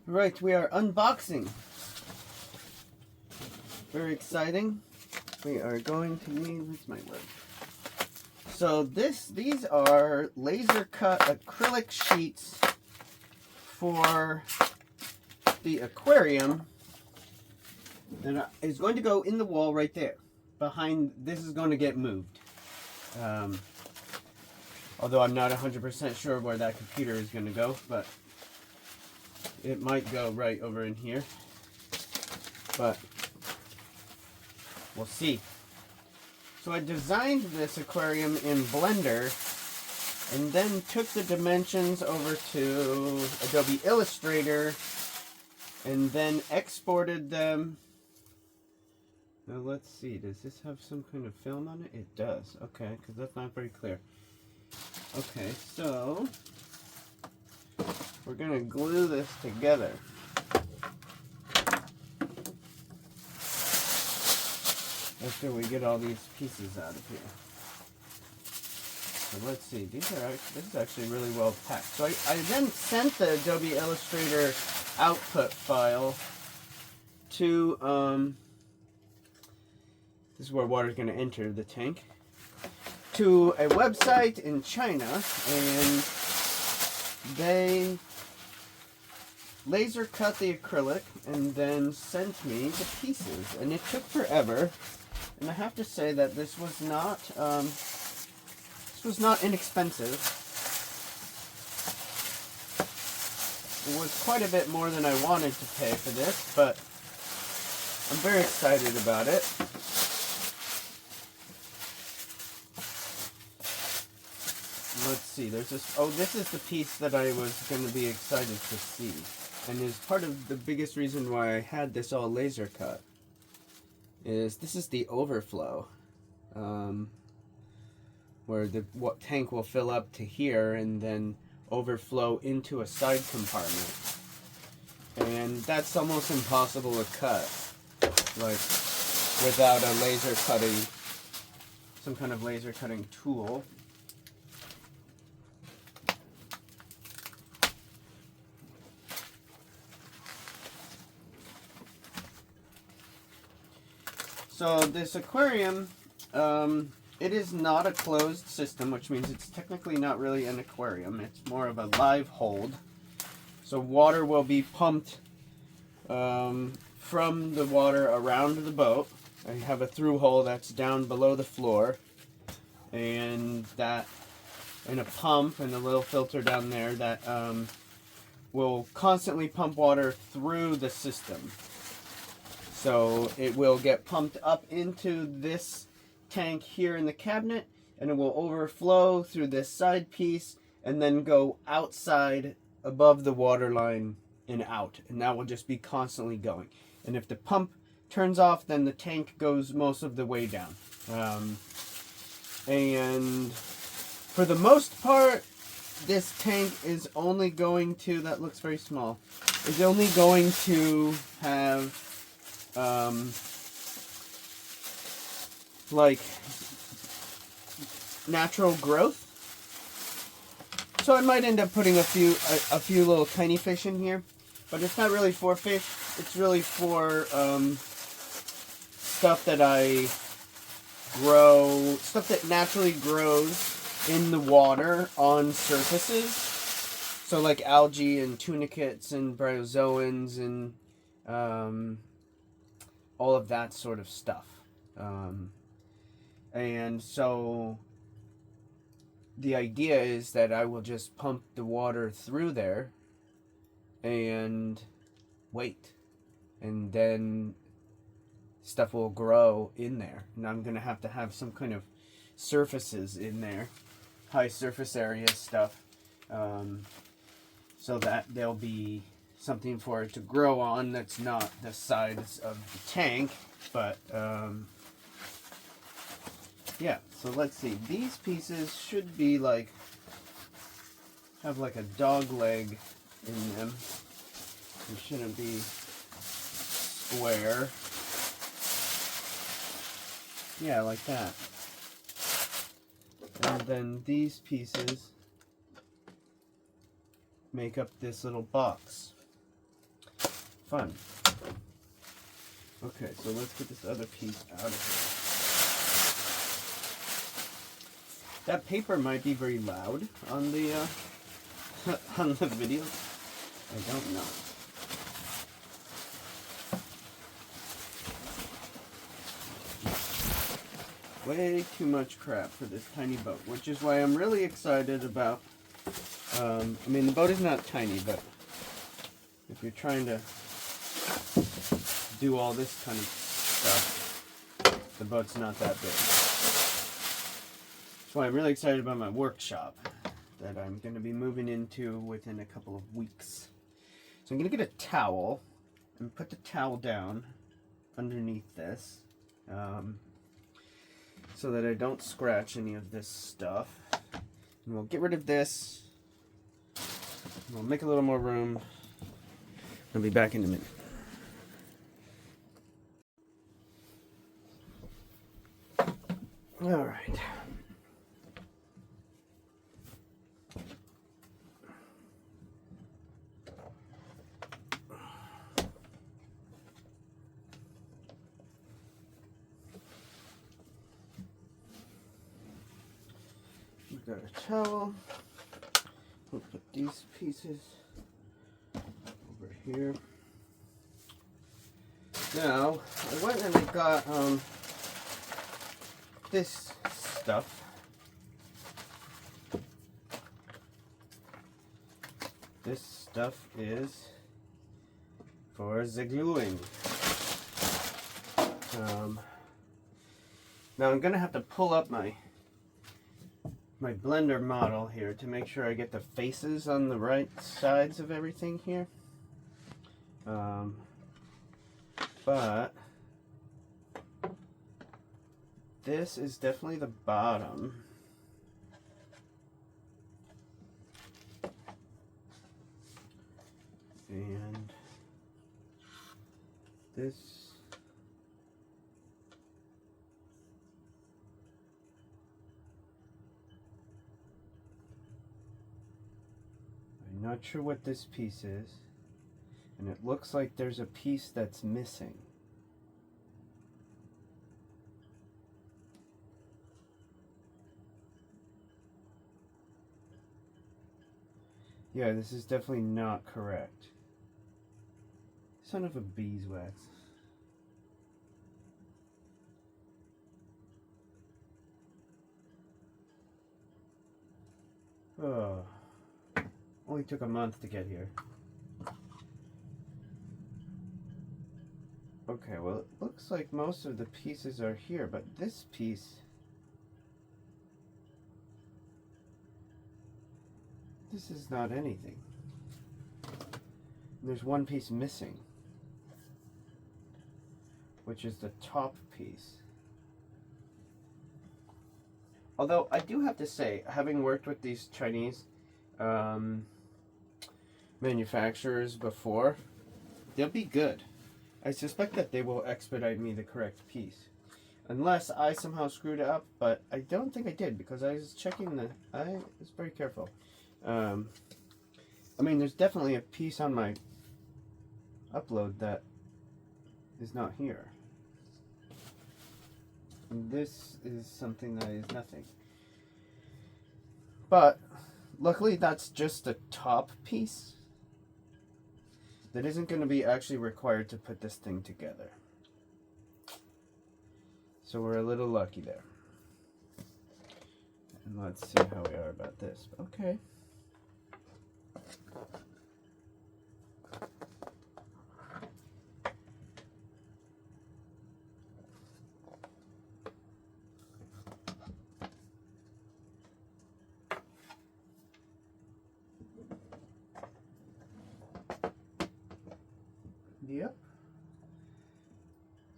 Right, we are unboxing. Very exciting. We are going to need, what's my word? So these are laser cut acrylic sheets for the aquarium that is going to go in the wall right there. Behind, this is going to get moved. Although I'm not 100% sure where that computer is going to go, but it might go right over in here. But we'll see. So I designed this aquarium in Blender and then took the dimensions over to Adobe Illustrator and then exported them. Now let's see, does this have some kind of film on it? It does, okay, because that's not very clear. Okay, so we're going to glue this together. After we get all these pieces out of here. So let's see, this is actually really well packed. So I then sent the Adobe Illustrator output file to, this is where water is going to enter the tank, to a website in China, and they laser cut the acrylic and then sent me the pieces, and it took forever. And I have to say that this was not inexpensive. It was quite a bit more than I wanted to pay for this, but I'm very excited about it. Let's see, there's this, oh, this is the piece that I was going to be excited to see, and is part of the biggest reason why I had this all laser cut. This is the overflow, where the tank will fill up to here and then overflow into a side compartment, and that's almost impossible to cut, like without a laser cutting, some kind of laser cutting tool. So this aquarium, it is not a closed system, which means it's technically not really an aquarium. It's more of a live hold. So water will be pumped from the water around the boat. I have a through hole that's down below the floor, and a pump and a little filter down there that will constantly pump water through the system. So it will get pumped up into this tank here in the cabinet, and it will overflow through this side piece and then go outside above the water line and out. And that will just be constantly going. And if the pump turns off, then the tank goes most of the way down. And for the most part, this tank is only going to, that looks very small, is only going to have like natural growth. So I might end up putting a few little tiny fish in here, but it's not really for fish. It's really for stuff that I grow, stuff that naturally grows in the water on surfaces. So like algae and tunicates and bryozoans and all of that sort of stuff. And so the idea is that I will just pump the water through there and wait, and then stuff will grow in there, and I'm gonna have to have some kind of surfaces in there, high surface area stuff, so that there'll be something for it to grow on that's not the sides of the tank. But yeah, so let's see, these pieces should be like, have like a dog leg in them. It shouldn't be square. Yeah, like that. And then these pieces make up this little box. fun. Okay, so let's get this other piece out of here. That paper might be very loud on the on the video. I don't know. Way too much crap for this tiny boat, which is why I'm really excited about. I mean, the boat is not tiny, but if you're trying to do all this kind of stuff, the boat's not that big. That's why I'm really excited about my workshop that I'm going to be moving into within a couple of weeks. So I'm going to get a towel and put the towel down underneath this. So that I don't scratch any of this stuff. And we'll get rid of this. We'll make a little more room. I'll be back in a minute. All right. Got a towel. We'll put these pieces over here. Now, I went and I got this stuff. This stuff is for the gluing. Now I'm gonna have to pull up my blender model here to make sure I get the faces on the right sides of everything here. But this is definitely the bottom. And this I'm not sure what this piece is, and it looks like there's a piece that's missing. Yeah, this is definitely not correct. Son of a beeswax. Oh. Only took a month to get here. Okay, well it looks like most of the pieces are here, but this piece... this is not anything. There's one piece missing, which is the top piece. Although I do have to say, having worked with these Chinese manufacturers before, they'll be good. I suspect that they will expedite me the correct piece. Unless I somehow screwed it up, but I don't think I did because I was checking I was very careful. I mean, there's definitely a piece on my upload that is not here. And this is something that is nothing. But luckily that's just the top piece. That isn't going to be actually required to put this thing together. So we're a little lucky there. And let's see how we are about this. Okay. Yep.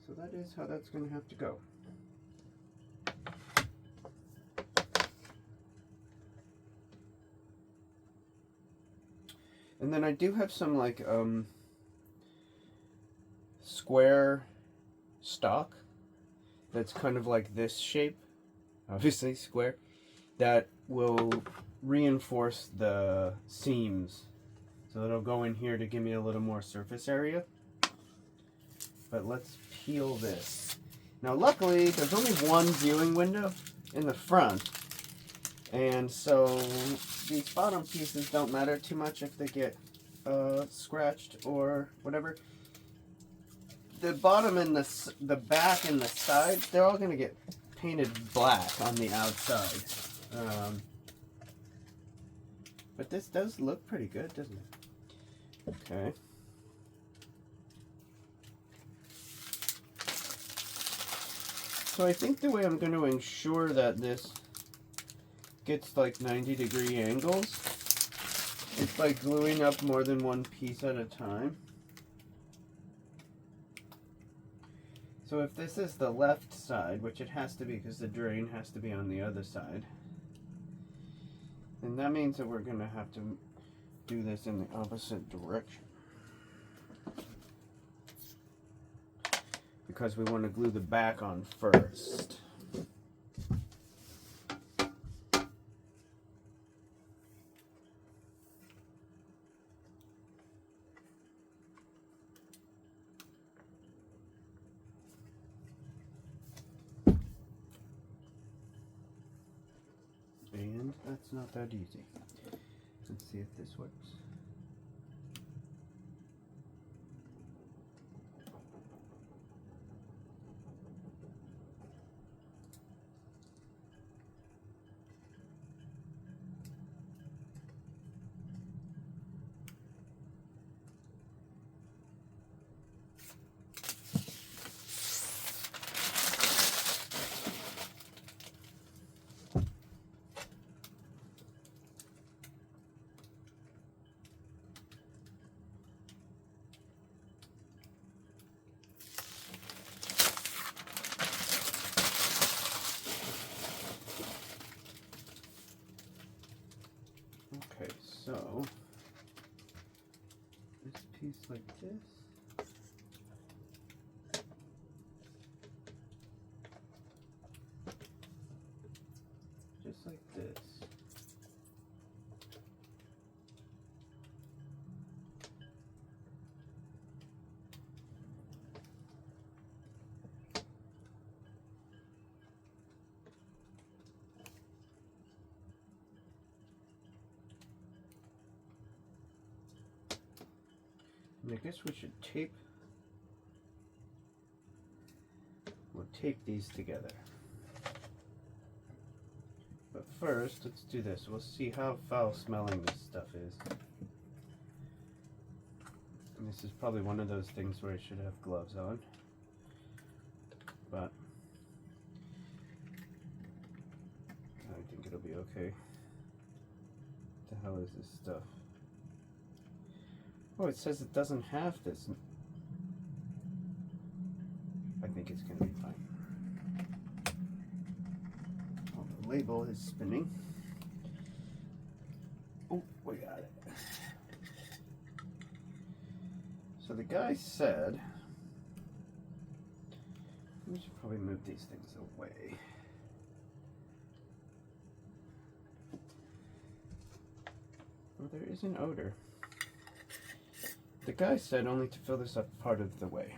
So that is how that's going to have to go. And then I do have some like square stock that's kind of like this shape, obviously square, that will reinforce the seams. So it'll go in here to give me a little more surface area. but let's peel this. Now luckily, there's only one viewing window in the front, and so these bottom pieces don't matter too much if they get scratched or whatever. The bottom and the back and the sides, they're all going to get painted black on the outside. But this does look pretty good, doesn't it? Okay. So I think the way I'm going to ensure that this gets like 90-degree angles is by gluing up more than one piece at a time. So if this is the left side, which it has to be because the drain has to be on the other side, then that means that we're going to have to do this in the opposite direction. Because we want to glue the back on first. And that's not that easy. Let's see if this works. Okay, so this piece like this. Just like this. And I guess we should tape. We'll tape these together. But first, let's do this. We'll see how foul smelling this stuff is. And this is probably one of those things where I should have gloves on. But I think it'll be okay. What the hell is this stuff? Oh, it says it doesn't have this. I think it's going to be fine. Oh, the label is spinning. Oh, we got it. So the guy said, we should probably move these things away. Well, there is an odor. The guy said only to fill this up part of the way.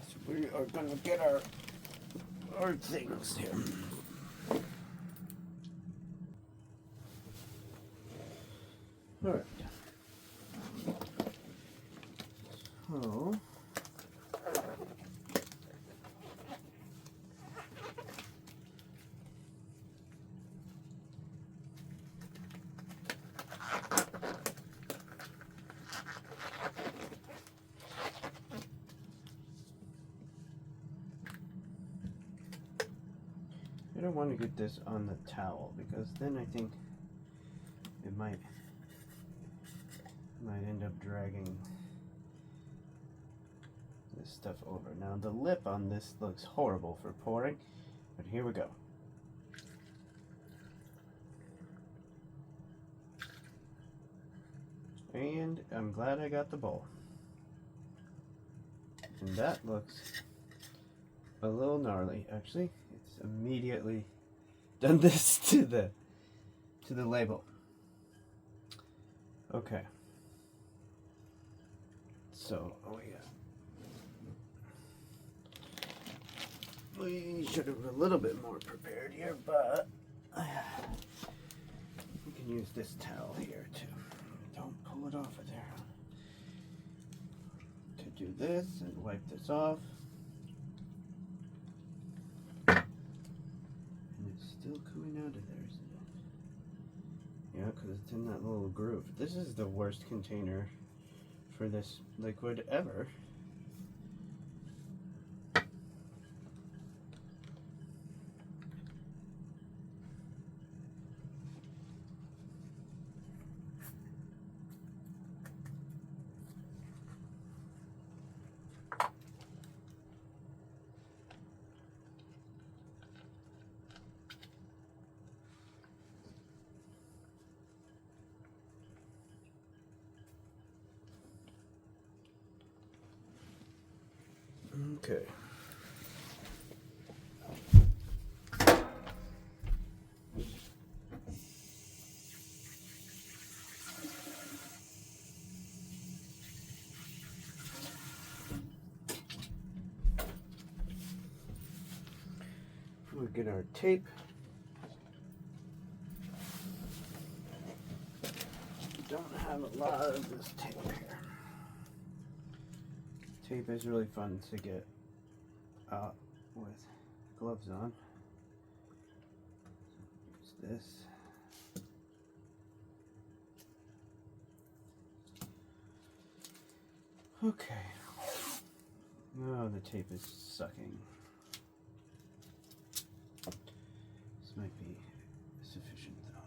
So we are going to get our things here. All right. So I don't want to get this on the towel because then I think it might end up dragging this stuff over. Now the lip on this looks horrible for pouring, but here we go. And I'm glad I got the bowl. And that looks a little gnarly. Actually, it's immediately done this to the label. Okay. So, oh yeah. We should have been a little bit more prepared here, but we can use this towel here too. Don't pull it off of there. To do this and wipe this off. And it's still coming out of there, isn't it? Yeah, because it's in that little groove. This is the worst container for this liquid ever. Okay. We'll get our tape. Don't have a lot of this tape here. Tape is really fun to get out with gloves on. Use this. Okay. Oh, the tape is sucking. This might be sufficient though.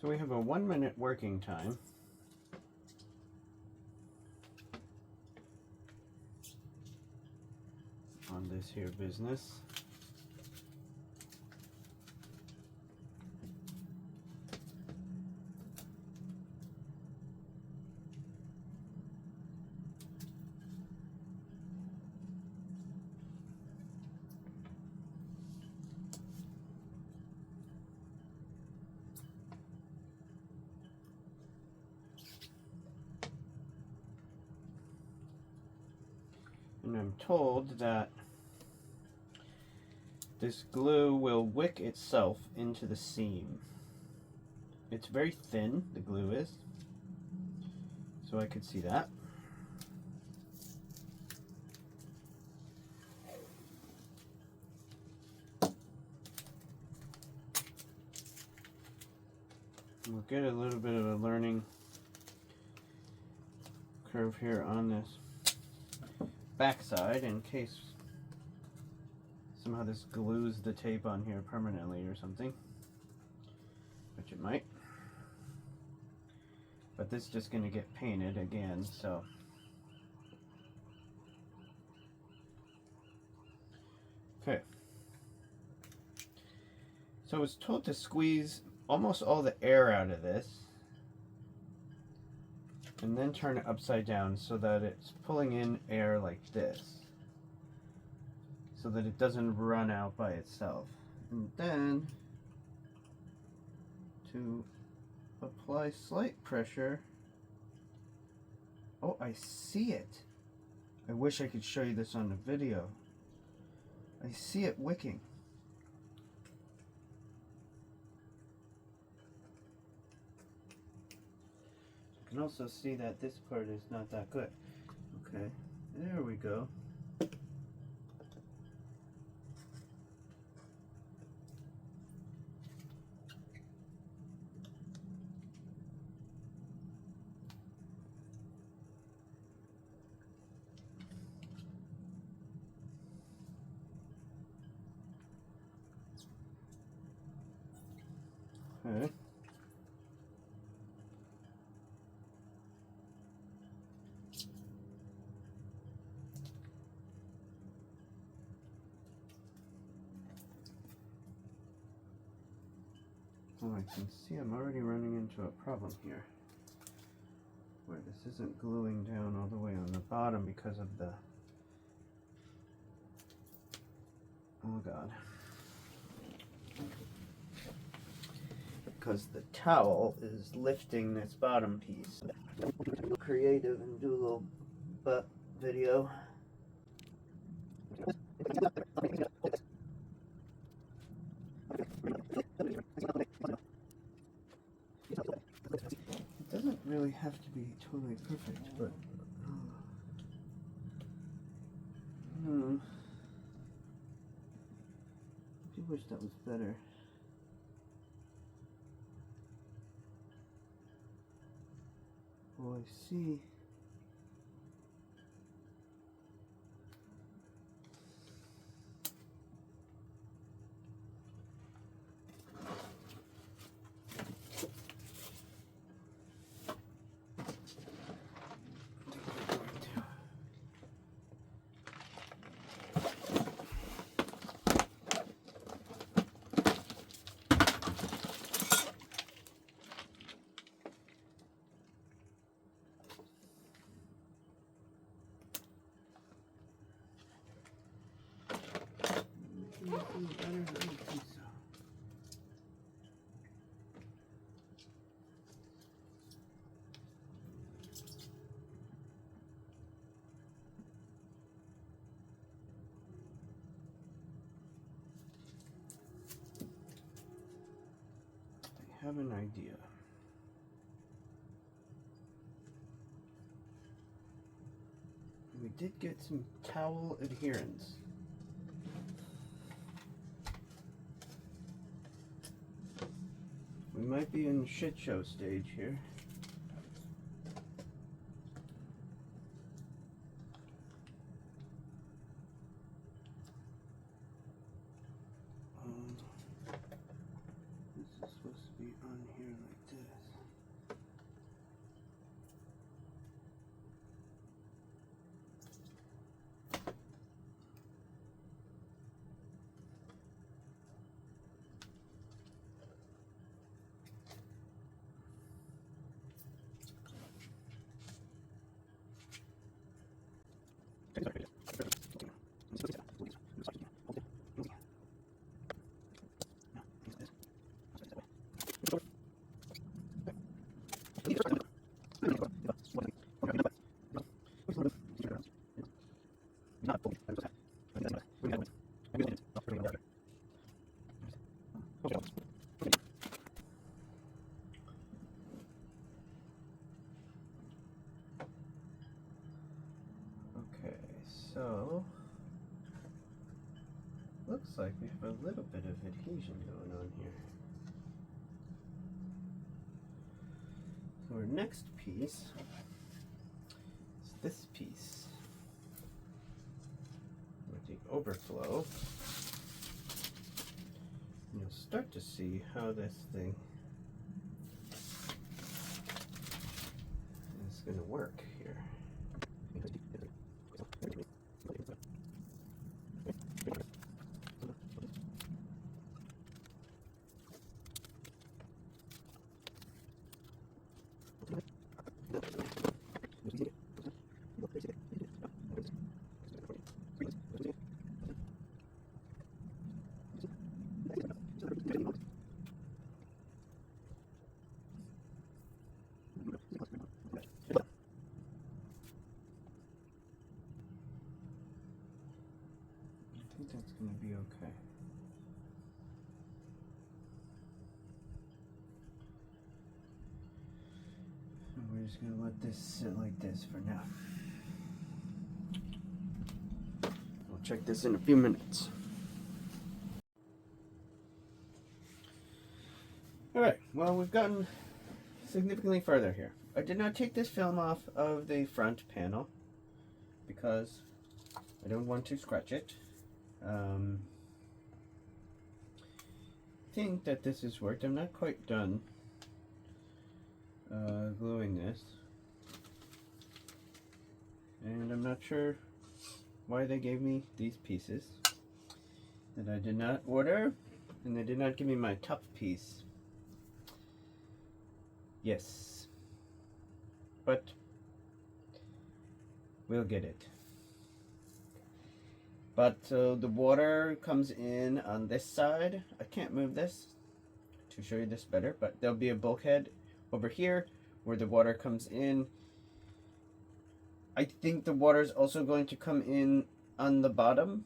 So we have a 1 minute working time. On this here business. And I'm told that this glue will wick itself into the seam. It's very thin, the glue is, so I could see that. We'll get a little bit of a learning curve here on this backside in case somehow this glues the tape on here permanently or something, which it might. But this is just going to get painted again, so. Okay. So I was told to squeeze almost all the air out of this and then turn it upside down so that it's pulling in air like this, so that it doesn't run out by itself. And then to apply slight pressure. Oh, I see it. I wish I could show you this on the video. I see it wicking. You can also see that this part is not that good. Okay, there we go. Okay. Oh, I can see I'm already running into a problem here. This isn't gluing down all the way on the bottom because of the, oh god, because the towel is lifting this bottom piece. Creative and do a little butt video. It doesn't really have to be totally perfect, but I do wish that was better. Well, I see. I have an idea. We did get some towel adherence. We might be in the shit show stage here. This is supposed to be on here like this. So, looks like we have a little bit of adhesion going on here. So our next piece is this piece with the overflow. And you'll start to see how this thing is going to work here. I think that's going to be okay. So we're just going to let this sit like this for now. We'll check this in a few minutes. Alright, well, we've gotten significantly further here. I did not take this film off of the front panel because I don't want to scratch it. I think that this has worked. I'm not quite done gluing this, and I'm not sure why they gave me these pieces that I did not order, and they did not give me my top piece. Yes, but we'll get it. But so the water comes in on this side. I can't move this to show you this better, but there'll be a bulkhead over here where the water comes in. I think the water is also going to come in on the bottom,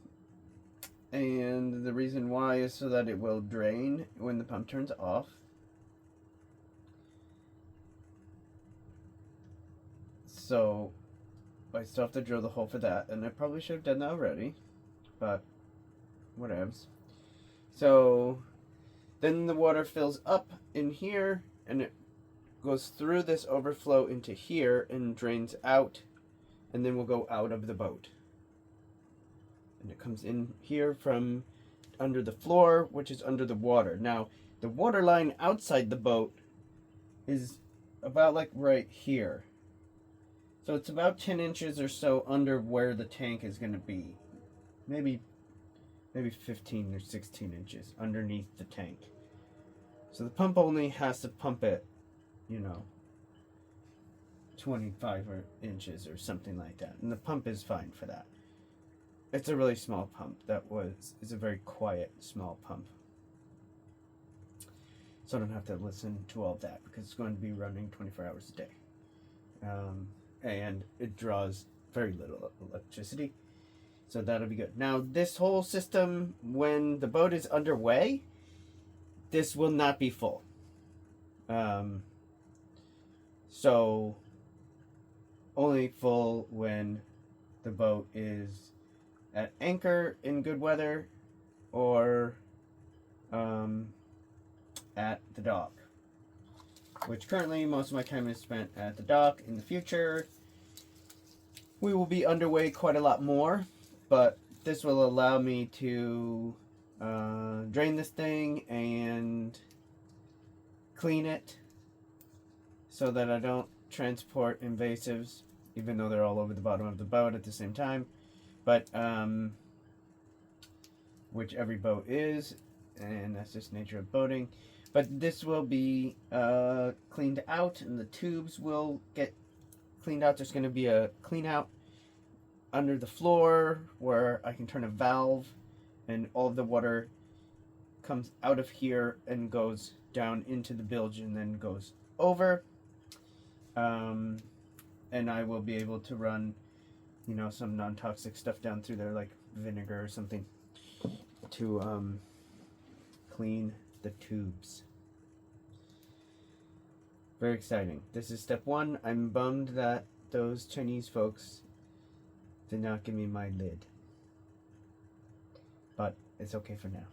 and the reason why is so that it will drain when the pump turns off. So I still have to drill the hole for that, and I probably should have done that already, but whatevs. So then the water fills up in here, and it goes through this overflow into here and drains out, and then will go out of the boat. And it comes in here from under the floor, which is under the water. Now, the water line outside the boat is about like right here. So it's about 10 inches or so under where the tank is going to be. Maybe 15 or 16 inches underneath the tank. So the pump only has to pump it, 25 inches or something like that. And the pump is fine for that. It's a really small pump. It's a very quiet, small pump. So I don't have to listen to all of that because it's going to be running 24 hours a day. And it draws very little electricity. So that'll be good. Now, this whole system, when the boat is underway, this will not be full. So only full when the boat is at anchor in good weather or at the dock, which currently most of my time is spent at the dock. In the future, we will be underway quite a lot more, but this will allow me to drain this thing and clean it so that I don't transport invasives, even though they're all over the bottom of the boat at the same time. But which every boat is, and that's just nature of boating. But this will be cleaned out, and the tubes will get cleaned out. There's going to be a clean out under the floor where I can turn a valve, and all of the water comes out of here and goes down into the bilge and then goes over. And I will be able to run, some non-toxic stuff down through there, like vinegar or something, to clean the tubes. Very exciting. This is step one. I'm bummed that those Chinese folks did not give me my lid, but it's okay for now.